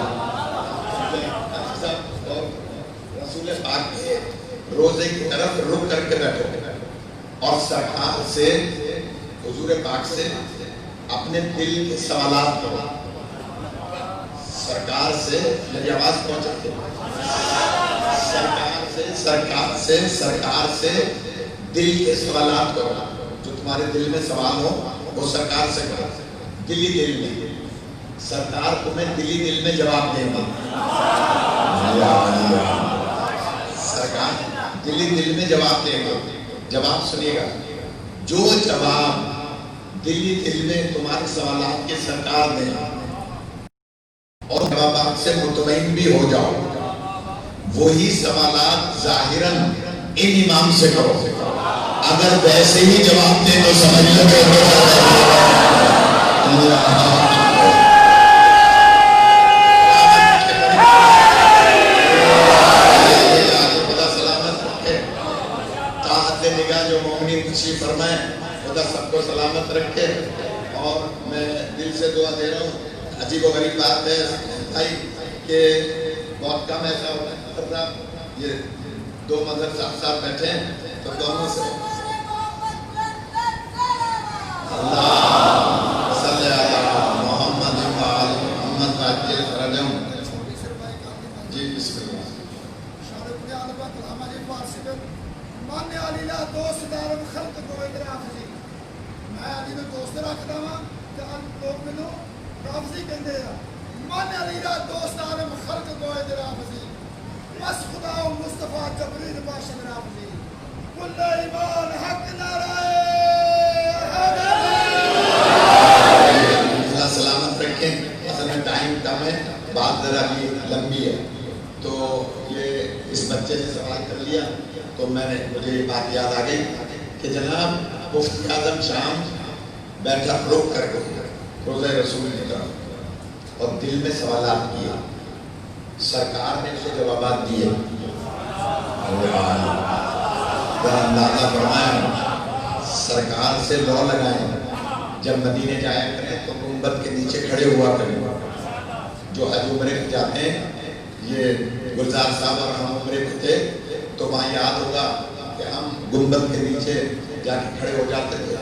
رسول پاک کے روزے کی طرف رخ کر کے بیٹھو اور سرکار سے حضور پاک سے اپنے دل کے سوالات کرو. سرکار سے میری آواز پہنچتی ہے. سرکار سے دل کے سوالات کرو. جو تمہارے دل میں سوال ہو وہ سرکار سے کرو. دلی دل میں سرکار تمہیں دلی دل میں جواب دیں گے. سرکار دلی دل میں جواب دیں گے. جواب سنیے گا. جو جواب دلی دل میں تمہارے سوالات کے سرکار دیں اور جوابات سے مطمئن بھی ہو جاؤ, وہی سوالات ظاہراً ان امام سے کرو. اگر ویسے ہی جواب دیں تو سمجھ لو کہ جو مومنین تشریف فرمائے خدا سب کو سلامت رکھے. اور میں دل سے دعا دے رہا ہوں. عجیب و غریب بات ہے بھائی کہ بہت کم ایسا ہوتا ہے. یہ دو مذہب ساتھ ساتھ بیٹھے ہیں تو دونوں سے اللہ صلی اللہ محمد محمد واجل فرجم. جی بسم اللہ. ماننے علی لا دوست دارم خلق کو ادھر آفزی. میں علی میں دوست رکھتا ہوں کہ لوگ ملو رافضی کہندے ہیں. ماننے علی لا دوست دارم خلق کو ادھر آفزی. بس خدا و مصطفیٰ جبریل باشد رافضی. کل ایمان حق نارائے اللہ سلامت رکھیں. اصل میں ٹائم کم ہے, بات ذرا بھی لمبی ہے, تو یہ اس بچے سے سوال کر لیا تو مجھے یہ بات یاد آ گئی کہ جناب مفتی اعظم شام بیٹھا رخ کر کے روزہ رسول کی طرف اور دل میں سوالات کیے. سرکار نے اسے جوابات دیے. اندازہ فرمائیں سرکار سے لو لگائیں. جب مدینے جایا کریں تو گنبد کے نیچے کھڑے ہوا کریں. جو حج عمرے پہ جاتے ہیں, یہ گلزار صاحب اور ہم عمرے پہ تھے تو وہاں یاد ہوگا کہ ہم گنبد کے نیچے جا کے کھڑے ہو جاتے تھے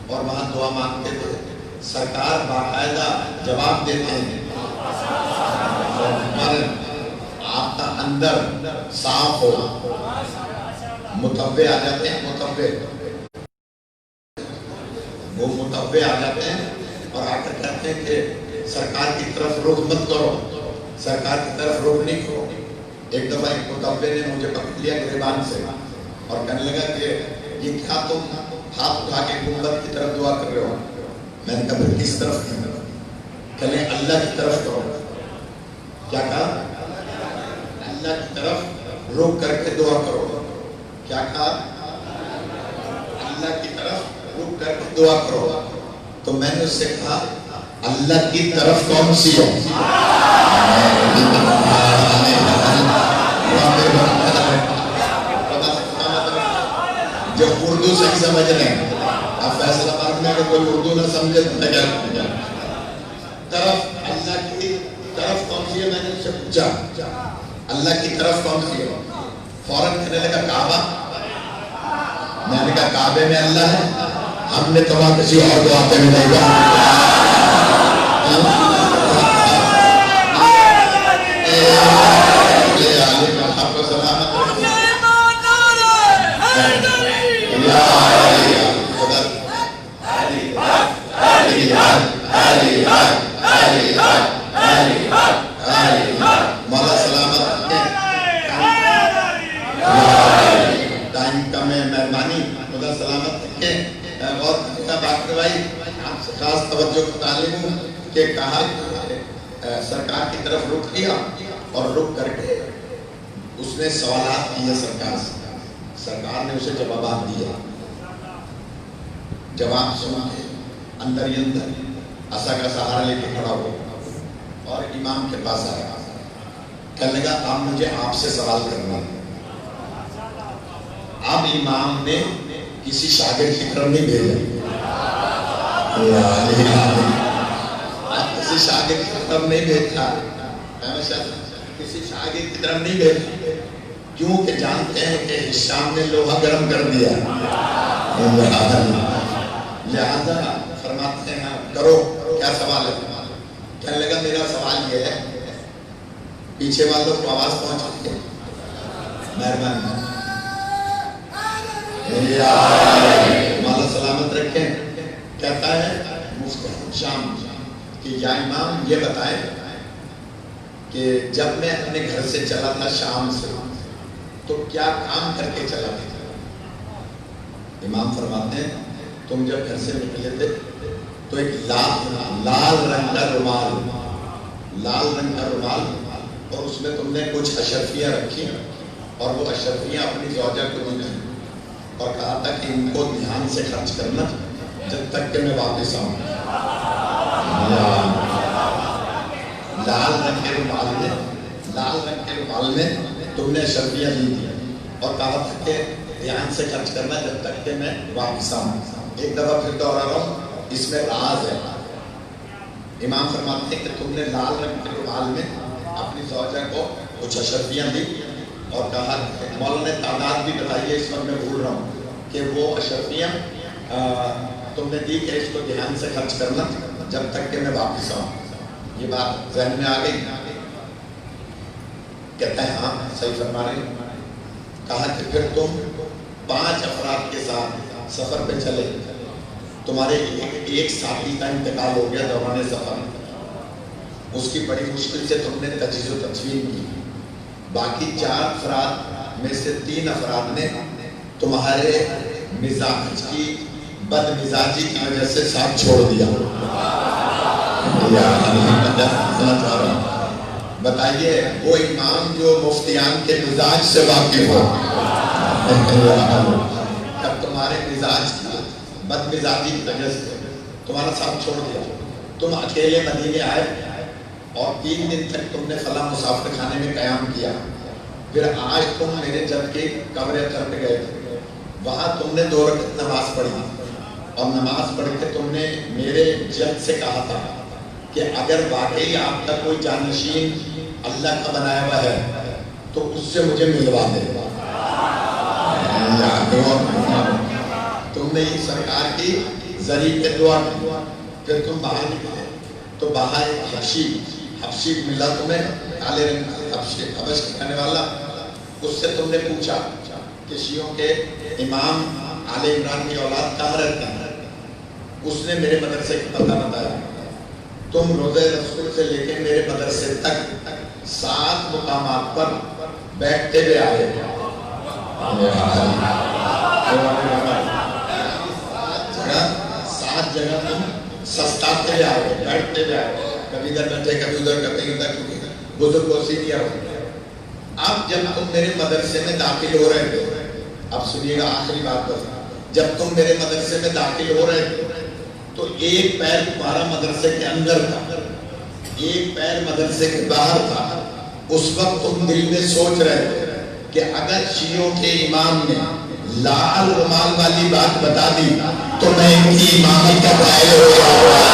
اور وہاں دعا مانگتے تھے. سرکار باقاعدہ جواب دیتے ہیں. آپ کا اندر صاف ہو, متوے آ جاتے ہیں. وہ متوے آ جاتے ہیں اور آ کر کہتے ہیں کہ سرکار کی طرف رخ مت کرو, سرکار کی طرف رخ نہیں کرو. ایک دفعہ ایک متوے نے مجھے پکڑ لیا گریبان سے اور کہنے لگا کہ یہ کیا تم ہاتھ اٹھا کے گنبد کی طرف دعا کر رہے ہو. میں نے کہا پھر کس طرف کرنا؟ کہنے اللہ کی طرف کرو. کیا کہا؟ اللہ کی طرف رخ کر کے دعا کرو. کیا کہا؟ اللہ کی طرف رخ کر کے دعا کرو. تو میں نے اس سے کہا اللہ کی طرف کون سی ہے؟ جو اردو صحیح سمجھ رہے ہیں, اب فیصلہ بات میں اگر کوئی اردو نہ سمجھے تو میں کیا طرف اللہ کی طرف کون سی ہے؟ میں نے اس سے پوچھا اللہ کی طرف کون سی ہے؟ فوراً کہنے لگا کعبہ. میں نے کہا کعبے میں اللہ ہے, ہم نے تو وہاں کسی اور دعا پہ نہیں گا. آپ کو سلامت مولا سلامت. ٹائم کم ہے, مہربانی خدا سلامت رکھیں. بہت بات کروائی, آپ سے خاص توجہ کا تعلیم ہوں کہ کہا سرکار کی طرف رخ کیا اور رخ کر کے اس نے سوالات کیے سرکار سے. سرکار نے اسے جوابات دیا. جواب سنا کے اندر ہی اندر عصا کا سہارا لے کے کھڑا ہوا اور امام کے پاس آیا. کہنے لگا اب مجھے آپ سے سوال کرنا ہے. اب امام نے کسی شاگرد کی طرف نہیں بھیجا, آپ کسی شاگرد کی طرف نہیں بھیجتا، کسی شاگرد کی طرف نہیں بھیجتا، کیوں کہ جانتے ہیں کہ ہشام نے لوہا گرم کر دیا، لہذا فرماتے ہیں کرو کیا سوال ہے؟ کہنے لگا میرا سوال یہ ہے، پیچھے والوں کو آواز پہنچ کے مہربانی مالا سلامت رکھیں. کہتا ہے مفتی شام کہ یا امام یہ بتائیں کہ جب میں اپنے گھر سے چلا تھا شام سے تو کیا کام کر کے چلا تھا؟ امام فرماتے ہیں تم جب گھر سے نکلے تھے تو ایک لال رنگ کا رومال اور اس میں تم نے کچھ اشرفیاں رکھی اور وہ اشرفیاں اپنی زوجہ کو دی اور کہا تھا کہ ان کو دھیان سے خرچ کرنا جب تک کہ میں واپس آؤں. لال رنگ کے رومال میں تم نے اشرفیاں دی تھی اور کہا تھا کہ دھیان سے خرچ کرنا جب تک کہ میں واپس آؤں. ایک دفعہ پھر دوہرا رہا ہوں، اس میں راز ہے. امام فرماتے ہیں کہ تم نے لال رنگ کے رومال میں اپنی زوجہ کو کچھ اشرفیاں دی اور کہا، مولانا نے تعداد بھی بتائیے، اس وقت میں بھول رہا ہوں، کہ وہ اشرفیاں تم نے دی کہ اس کو دھیان سے خرچ کرنا جب تک کہ میں واپس آؤں. یہ بات ذہن میں آ گئی؟ کہتا ہے ہاں صحیح فرما رہے ہیں. کہا کہ پھر تم 5 افراد کے ساتھ سفر پہ چلے، تمہارے ایک ساتھی کا انتقال ہو گیا دوران سفر، اس کی بڑی مشکل سے تم نے تجہیز و تدفین کی. باقی 4 افراد میں سے 3 افراد نے تمہارے مزاج کی بد مزاجی کی وجہ سے ساتھ چھوڑ دیا. بتائیے وہ امام جو مفتیان کے مزاج سے واقف ہو، تب تمہارے مزاج کی بد مزاجی کی وجہ سے تمہارا ساتھ چھوڑ دیا، تم اکیلے مدینے آئے اور 3 دن تک تم نے فلاں مسافر خانے میں قیام کیا. پھر آج تم میرے جب کی قبر اطہر پہ گئے تھے، وہاں تم نے 2 رکعت نماز پڑھی اور نماز پڑھ کے تم نے میرے جد سے کہا تھا کہ اگر واقعی آپ کا کوئی جانشین اللہ کا بنایا ہوا ہے تو اس سے مجھے ملوا دے. تم نے یہ سرکار کی ذریعے پہ دعا کی. پھر تم باہر نکلے تو باہر ایک حبشی ملا تمہیں، کالے رنگ کا حبش کا کہنے والا. اس سے تم نے پوچھا کہ شیعوں کے امام آل عمران کی اولاد کہاں رہتے ہیں؟ اس نے میرے مدرسے کا پتہ بتایا. تم روضہ رسول سے لے کے میرے مدرسے تک 7 مقامات پر بیٹھتے ہوئے آئے. 7 جگہ تم سستاتے ہوئے آئے، بیٹھتے ہوئے آئے، کبھی ادھر بیٹھے کبھی ادھر کبھی ادھر، کیونکہ بزرگ کو سیدھیا ہو. اب جب تم میرے مدرسے میں داخل ہو رہے تھے، اب سنیے گا آخری بات پر، جب تم میرے مدرسے میں داخل ہو رہے تھے تو ایک پیر تمہارا مدرسے کے اندر تھا، ایک پیر مدرسے کے باہر تھا. اس وقت تم دل میں سوچ رہے تھے کہ اگر شیعوں کے امام نے لال رومال والی بات بتا دی تو میں ان کی امامت کا قائل ہو جاؤں.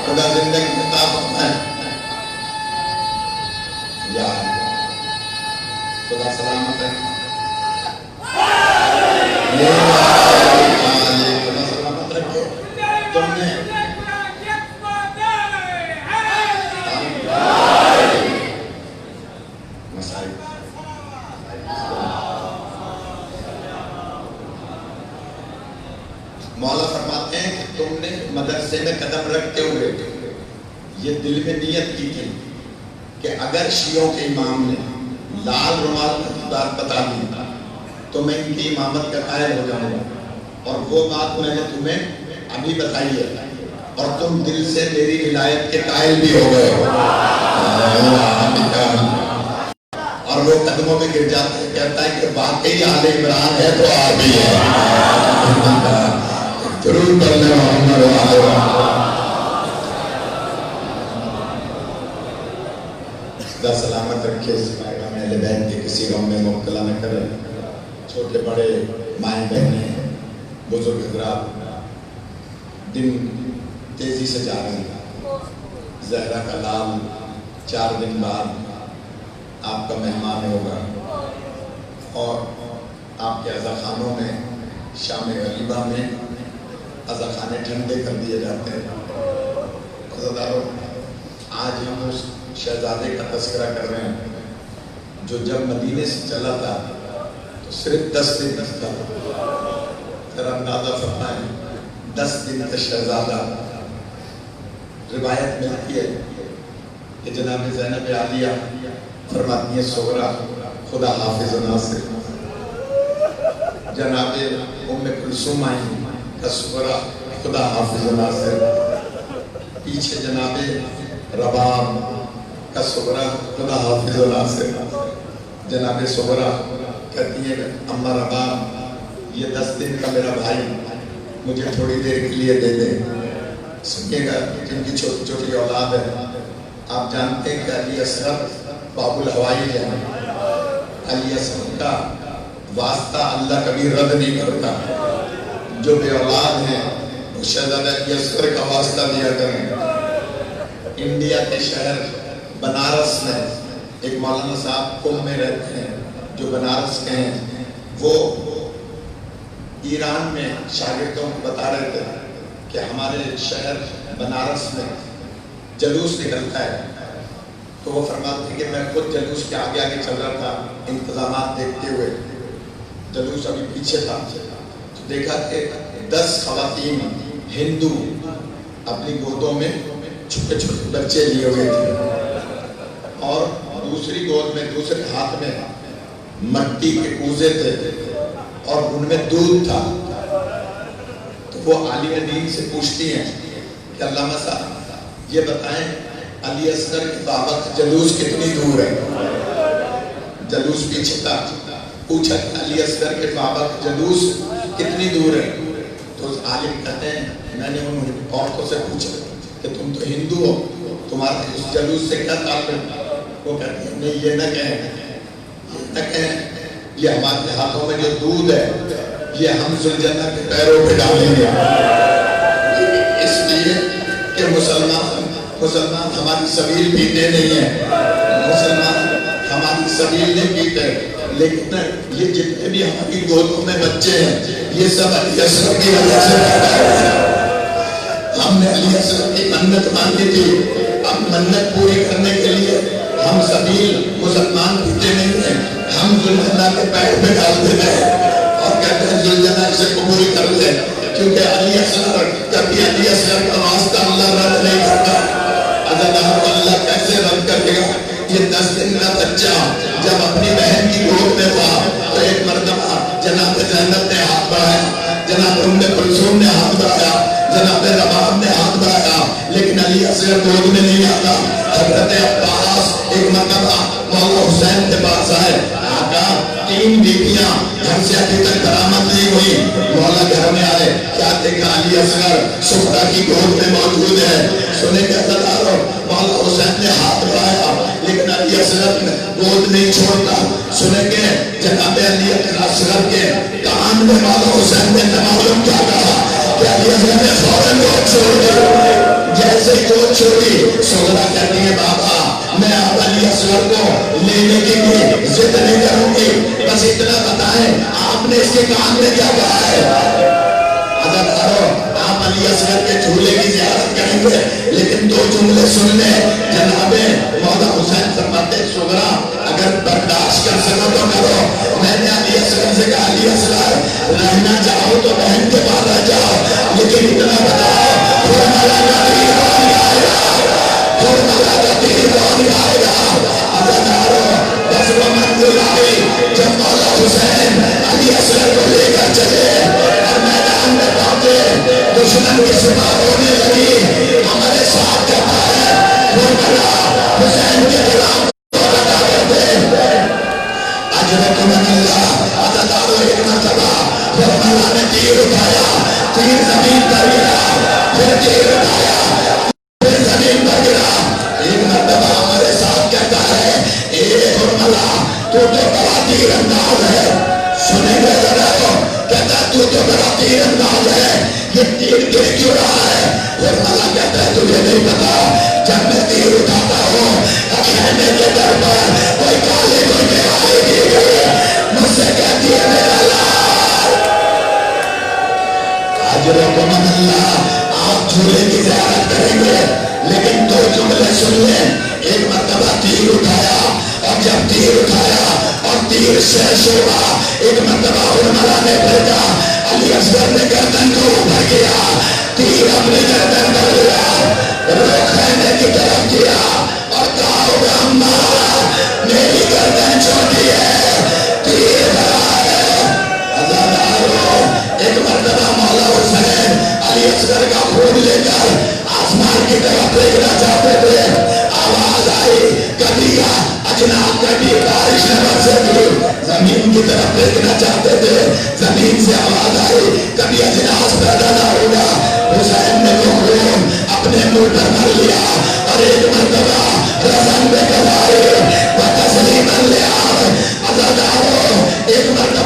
خدا زندگی کتاب ہے یار، خدا سلامت ہے. خدا سلامت رکھے. تم نے مولا فرماتے ہیں کہ تم نے مدرسے میں قدم رکھتے ہوئے یہ دل میں نیت کی تھی کہ اگر شیعوں کے امام نے لال رومال کی بات بتا دی تو میں ان کی امامت کا قائل ہو جاؤں گا. اور وہ بات میں نے تمہیں ابھی بتائی ہے اور تم دل سے میری ولایت کے قائل بھی ہو گئے. اور وہ قدموں میں گر جاتا ہے، کہتا ہے کہ واقعی آل عمران ہے تو آپ بھی ہے. ضرور کرنے محمد خدا سلامت رکھے، اس پیغام اہل بیت کے کسی غم میں مبتلا نہ کرے۔ چھوٹے بڑے مائیں بہنیں بزرگ حضرات، دن تیزی سے جا رہے ہیں۔ زہرا کا لال 4 دن بعد آپ کا مہمان ہوگا اور آپ کے عزاخانوں میں شام غریبہ میں عزاخانے ٹھنڈے کر دیے جاتے ہیں۔ عزادارو، آج ہم اس شہزادے کا تذکرہ کر رہے ہیں جو جب مدینے سے چلا تھا تو صرف 10 دن تھا۔ ذرا اندازہ فرمائیں، 10 دن کا شہزادہ۔ روایت ملتی ہے کہ جناب زینب عالیہ فرماتی ہیں صغرا خدا حافظ و ناصر، جناب ام کلثوم آئی کا صغرا خدا حافظ و ناصر، پیچھے جناب رباب کا صغرا خدا حافظ و ناصر۔ جناب صغرا کہتی ہے اما رباب، یہ 10 دن کا میرا بھائی مجھے تھوڑی دیر کے لیے دے دے۔ سنیے گا، جن کی چھوٹی چھوٹی اولاد ہے، آپ جانتے ہیں کہ علی اصغر باب الحوائی ہے۔ علی اصغر کا واسطہ اللہ کبھی رد نہیں کرتا۔ جو بے اولاد ہیں وہ شہزادہ علی اصغر کا واسطہ دیا کریں۔ انڈیا کے شہر بنارس میں ایک مولانا صاحب قم میں رہتے ہیں جو بنارس کے ہیں، وہ ایران میں شاگردوں کو بتا رہے تھے کہ ہمارے شہر بنارس میں جلوس نکلتا ہے، تو وہ فرماتے ہیں کہ میں خود جلوس کے آگے آگے چل رہا تھا انتظامات دیکھتے ہوئے، جلوس ابھی پیچھے تھا، تو دیکھا کہ 10 خواتین ہندو اپنی گودوں میں چھوٹے چھوٹے بچے لیے ہوئے تھے اور دوسری گود میں، دوسرے ہاتھ میں مٹی کے کوزے تھے اور ان میں دودھ تھا۔ تو وہ عالم دین سے پوچھتی ہیں کہ علامہ صاحب یہ بتائیں علی اصغر کے بابا کا جلوس کتنی دور ہے؟ جلوس پیچھے تھا، پوچھا کہ علی اصغر کے بابا کا جلوس کتنی دور ہے؟ تو عالم کہتے ہیں میں نے ان عورتوں سے پوچھا کہ تم تو ہندو ہو، تمہارے اس جلوس سے کیا تعلق؟ وہ کہتے ہیں نہیں، یہ نہ کہیں، یہ ہمارے ہاتھوں میں جو دودھ ہے یہ ہم ذوالجنہ کے پیروں پہ ڈالیں گے، اس لیے کہ مسلمان ہماری سبیل پیتے نہیں ہیں، مسلمان ہماری سبیل نہیں پیتے، لیکن یہ جتنے بھی ہماری گودوں میں بچے ہیں یہ سب علی اصغر کی وجہ سے پیدا ہوئے۔ ہم نے علی اصغر کی منت مانگی تھی، اب منت پوری کرنے کے لیے ہم سبیل مسلمان پیتے نہیں ہیں، ہم ذوالجنہ کے پیر پہ ڈال دیتے ہیں اور کہتے ہیں ذوالجنہ اسے قبول کر لے، کیونکہ علی اصغر کبھی علی اصغر کا واسطہ اللہ رد نہیں کرتا۔ اللہ کیسے رد کرے گا؟ یہ 10 دن کا بچہ جب اپنی بہن کی گود میں تھا تو ایک مرتبہ جناب زینب نے ہاتھ بڑھایا، جناب ام کلثوم نے ہاتھ بڑھایا، جناب رباب نے ہاتھ بڑھایا، لیکن علی اصغر گود میں نہیں آتا۔ حضرت عباس ایک مرتبہ مولا حسین کے پاس آئے، آقا 3 بیٹیاں گھر سے ابھی تک برآمد نہیں ہوئی۔ مولا گھر میں آئے، کیا دیکھا؟ علی اصغر سفرہ کی گود میں موجود ہے۔ سنے کہ مولا حسین نے ہاتھ بڑھایا لیکن علی اصغر گود نہیں چھوڑتا۔ سنے کہ جناب علی اصغر کے کان میں مولا حسین نے معلوم کیا کہا کہ علی اصغر نے فوراً گود چھوڑ دی۔ جیسے گود چھوڑی، صغرا کہتی ہے بابا میں اب علی اصغر کو لینے کی بھی ضد نہیں کروں گی، بس اتنا بتائیں آپ نے اس کے کان میں کیا کہا ہے؟ آپ علی اصغر کے جھولے کی زیارت کریں گے لیکن 2 جملے سن لیں۔ جناب مولا حسین فرماتے صغرا اگر برداشت کر سکو تو کرو۔ میں نے علی اصغر سے کہا علی اصغر رہنا چاہو تو بہن کے پاس رہ جاؤ، لیکن اتنا بتاؤ خورملا کا تیر کون آئے گا؟ خورملا کا تیر کون آئے گا؟ بس وہ منزل آئی جب مولا حسین علی اصغر کو لے کر چلے اور میدان میں پہنچے، دشمن کی صبح ہونے لگی، ہمارے ساتھ کہتا ہے خورملا حسین کے خلاف بتا کرتے اجرت من اللہ عددارو ایک مرتبہ خورملا نے تیر اٹھایا، تیر زمین پر گرا، پھر تیر اٹھایا، پھر زمین پر گرا، ایک مرتبہ ہمارے ساتھ کہتا ہے تو بڑا تیر انداز ہے. سنے گا ذرا کہتا ہے تو بڑا تیر انداز ہے. یہ تیر گر کیوں رہا ہے؟ اور اللہ کہتا ہے تجھے نہیں پتا جب میں تیر اٹھاتا ہوں خیمے کے در پر کوئی کالے کوئی آئے گی مجھ سے کہتی ہے میرا لال اجرکم اللہ. آپ جھولے کی زیارت کریں گے لیکن دو جملے سن لیں. ایک مرتبہ تیر اٹھایا اور جب تیر اٹھایا اور تیر سے ہوا ایک مرتبہ علماء نے بھیجا علی اصغر نے گردن کو اوپر کیا تیر اپنی گردن پر لیا روح خیمے کی طرف کیا اور کہا ہوگا اماں میری گردن چھوٹی ہے تیر بڑا ہے. عزادارو ایک مرتبہ مولا حسین علی اصغر کا خون لے کر آسمان کی طرف دیکھنا چاہتے تھے. آواز آئی کبھی اجناب کبھی بارش نے برسے تھی زمین کی طرف دیکھنا چاہتے تھے. زمین سے آواز آئی کبھی اجناس پیدا نہ ہوگا. حسین نے وہ خون اپنے منہ پر بھر لیا اور ایک مرتبہ رسم میں گواہی و تسلیم لیا. عزادارو ایک مرتبہ